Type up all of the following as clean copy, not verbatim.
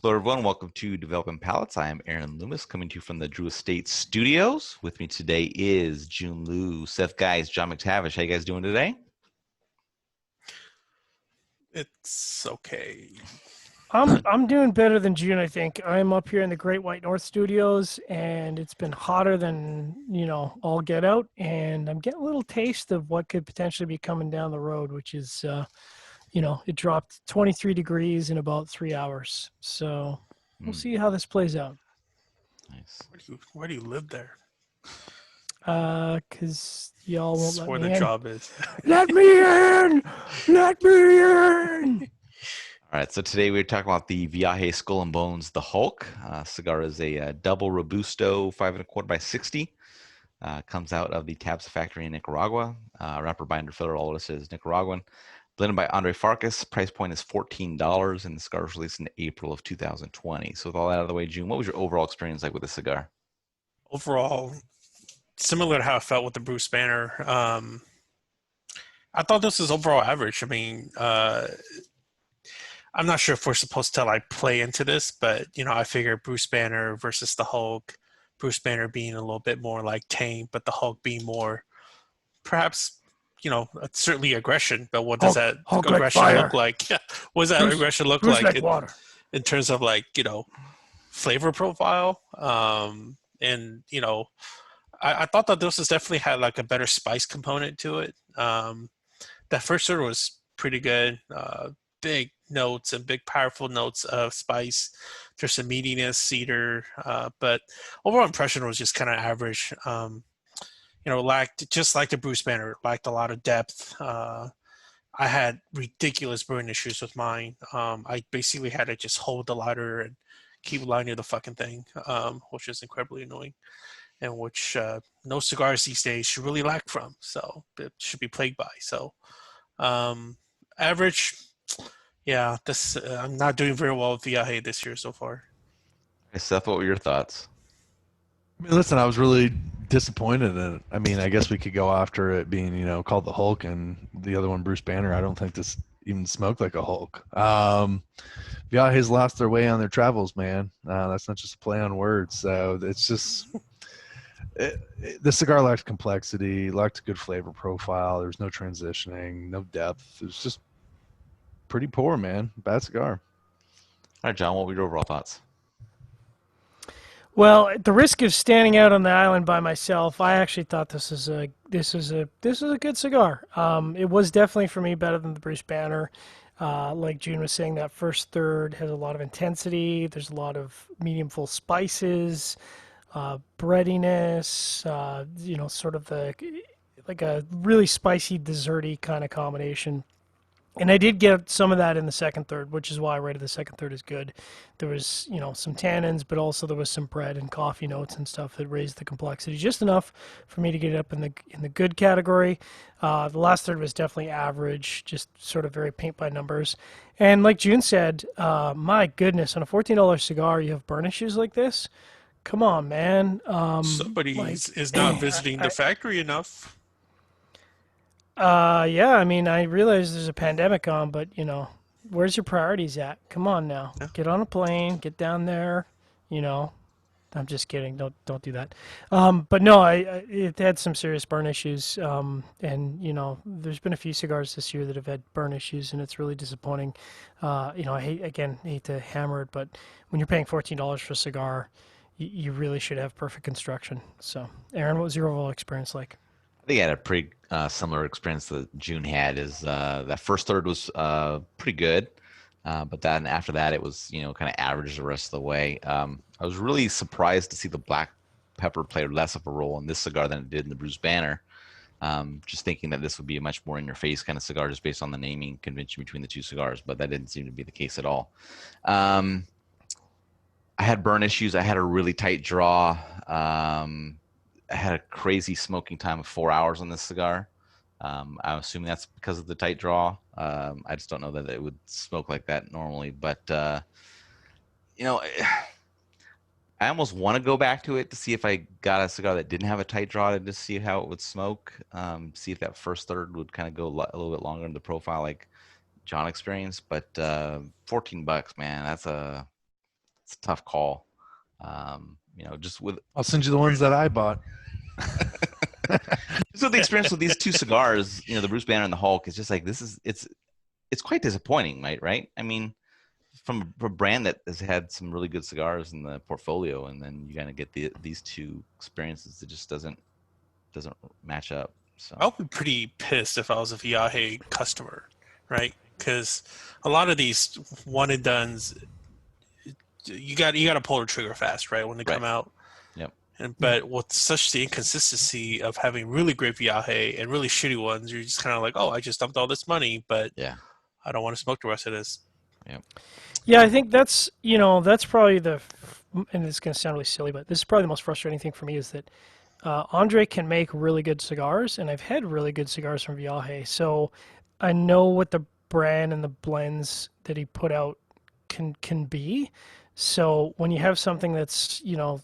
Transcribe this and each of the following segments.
Hello, everyone. Welcome to Developing Palates. I am Aaron Loomis, coming to you from the Drew Estate Studios. With me today is Jiunn Liu, Seth Guys, John McTavish. How you guys doing today? It's okay. I'm doing better than June, I think. I'm up here in the Great White North Studios, and it's been hotter than, all get out, and I'm getting a little taste of what could potentially be coming down the road, which is, it dropped 23 degrees in about 3 hours. So we'll see how this plays out. Nice. Why do you live there? Because y'all won't That's let where me the in. job is. Let me in! Let me in! All right, so today we're talking about the Viaje Skull and Bones, the Hulk. Cigar is a double Robusto, 5 1/4 by 60. Comes out of the Tabsa factory in Nicaragua. Wrapper binder filler, all it says Nicaraguan. Blended by Andre Farkas. Price point is $14, and the cigar was released in April of 2020. So with all that out of the way, June, what was your overall experience like with this cigar? Overall, similar to how I felt with the Bruce Banner. I thought this was overall average. I mean, I'm not sure if we're supposed to play into this, but I figure Bruce Banner versus the Hulk. Bruce Banner being a little bit more tame, but the Hulk being more perhaps certainly aggression. But what does that Hulk like aggression fire. look like? What does that Bruce- aggression look Bruce like like water. in terms of flavor profile? And I thought that this was definitely had a better spice component to it. That first order was pretty good. Big notes and big powerful notes of spice. There's some meatiness, cedar, but overall impression was just kind of average. Lacked, just like the Bruce Banner, lacked a lot of depth. I had ridiculous burn issues with mine. I basically had to just hold the lighter and keep lighting the fucking thing, which is incredibly annoying, and which no cigars these days should really lack from. So it should be plagued by. So average, yeah. This I'm not doing very well with Viaje this year so far. Hey, Seth, what were your thoughts? I mean, listen, I was really disappointed in it. I mean, I guess we could go after it being, called the Hulk and the other one, Bruce Banner. I don't think this even smoked like a Hulk. Viaje's lost their way on their travels, man. That's not just a play on words. So it's just the cigar lacked complexity, lacked a good flavor profile. There was no transitioning, no depth. It was just pretty poor, man. Bad cigar. All right, John, what were your overall thoughts? Well, at the risk of standing out on the island by myself, I actually thought this is a good cigar. It was definitely for me better than the Bruce Banner. Like June was saying, that first third has a lot of intensity. There's a lot of medium full spices, breadiness. Sort of like a really spicy, desserty kind of combination. And I did get some of that in the second third, which is why I rated the second third as good. There was, some tannins, but also there was some bread and coffee notes and stuff that raised the complexity just enough for me to get it up in the good category. The last third was definitely average, just sort of very paint by numbers. And like June said, my goodness, on a $14 cigar, you have burn issues like this. Come on, man. Somebody is not visiting the factory enough. Yeah, I mean, I realize there's a pandemic on, but where's your priorities at? Come on now, Yeah. get on a plane, get down there. I'm just kidding. Don't do that. But no, it had some serious burn issues, and there's been a few cigars this year that have had burn issues, and it's really disappointing. I hate to hammer it, but when you're paying $14 for a cigar, you really should have perfect construction. So, Aaron, what was your overall experience like? I think I had a pretty similar experience that June had. Is that first third was pretty good, but then after that it was kind of average the rest of the way. I was really surprised to see the black pepper play less of a role in this cigar than it did in the Bruce Banner. Just thinking that this would be a much more in-your-face kind of cigar, just based on the naming convention between the two cigars, but that didn't seem to be the case at all. I had burn issues. I had a really tight draw. I had a crazy smoking time of 4 hours on this cigar. I'm assuming that's because of the tight draw. I just don't know that it would smoke like that normally. But, I almost want to go back to it to see if I got a cigar that didn't have a tight draw to just see how it would smoke. See if that first third would kind of go a little bit longer in the profile like John experienced. But $14, man, it's a tough call. Just with I'll send you the ones that I bought. just with the experience with these two cigars, the Bruce Banner and the Hulk, it's just like it's quite disappointing, right? I mean, from a brand that has had some really good cigars in the portfolio, and then you kind of get these two experiences, it just doesn't match up. So I would be pretty pissed if I was a Viaje customer, right? Because a lot of these one and dones, you got to pull the trigger fast, right, when they come out. Yep. But with such the inconsistency of having really great Viaje and really shitty ones, you're just kind of like, oh, I just dumped all this money, but yeah, I don't want to smoke the rest of this. yep. Yeah, I think that's probably and it's going to sound really silly, but this is probably the most frustrating thing for me is that Andre can make really good cigars, and I've had really good cigars from Viaje, so I know what the brand and the blends that he put out can be. So when you have something that's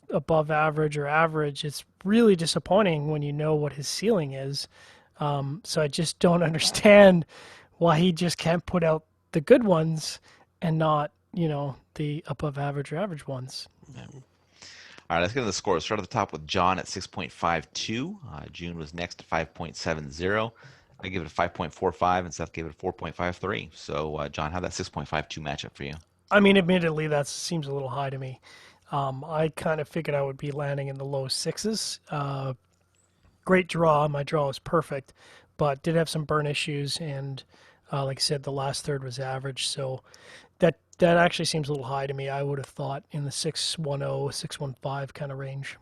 above average or average, it's really disappointing when you know what his ceiling is. So I just don't understand why he just can't put out the good ones and not the above average or average ones. Yeah. All right, let's get into the scores. Start at the top with John at 6.52. Jiunn was next at 5.70. I gave it a 5.45, and Seth gave it a 4.53. So, John, how'd that 6.52 match up for you? I mean, admittedly, that seems a little high to me. I kind of figured I would be landing in the low sixes. Great draw. My draw was perfect, but did have some burn issues, and like I said, the last third was average. So that actually seems a little high to me. I would have thought in the 610, 615 kind of range.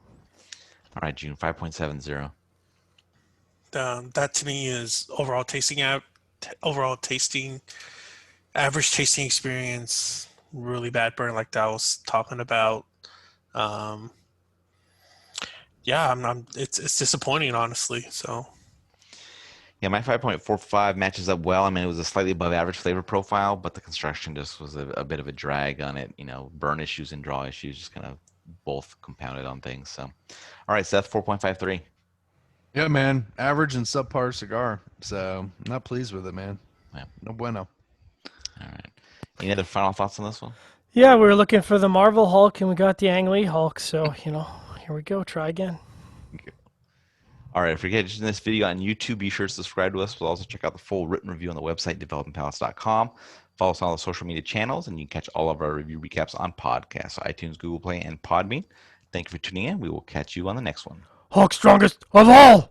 All right, Jiunn, 5.70. That to me is overall average tasting experience, really bad burn like that I was talking about. It's disappointing, honestly. So Yeah, my 5.45 matches up well. I mean, it was a slightly above average flavor profile, but the construction just was a bit of a drag on it. Burn issues and draw issues just kind of both compounded on things. So, all right, Seth, 4.53. Yeah, man. Average and subpar cigar. So not pleased with it, man. Yeah. No bueno. All right. Any other final thoughts on this one? Yeah, we were looking for the Marvel Hulk, and we got the Ang Lee Hulk. So here we go. Try again. All right, if you're catching this video on YouTube, be sure to subscribe to us. We'll also check out the full written review on the website, developingpalates.com. Follow us on all the social media channels, and you can catch all of our review recaps on podcasts, iTunes, Google Play, and Podbean. Thank you for tuning in. We will catch you on the next one. Hulk strongest of all!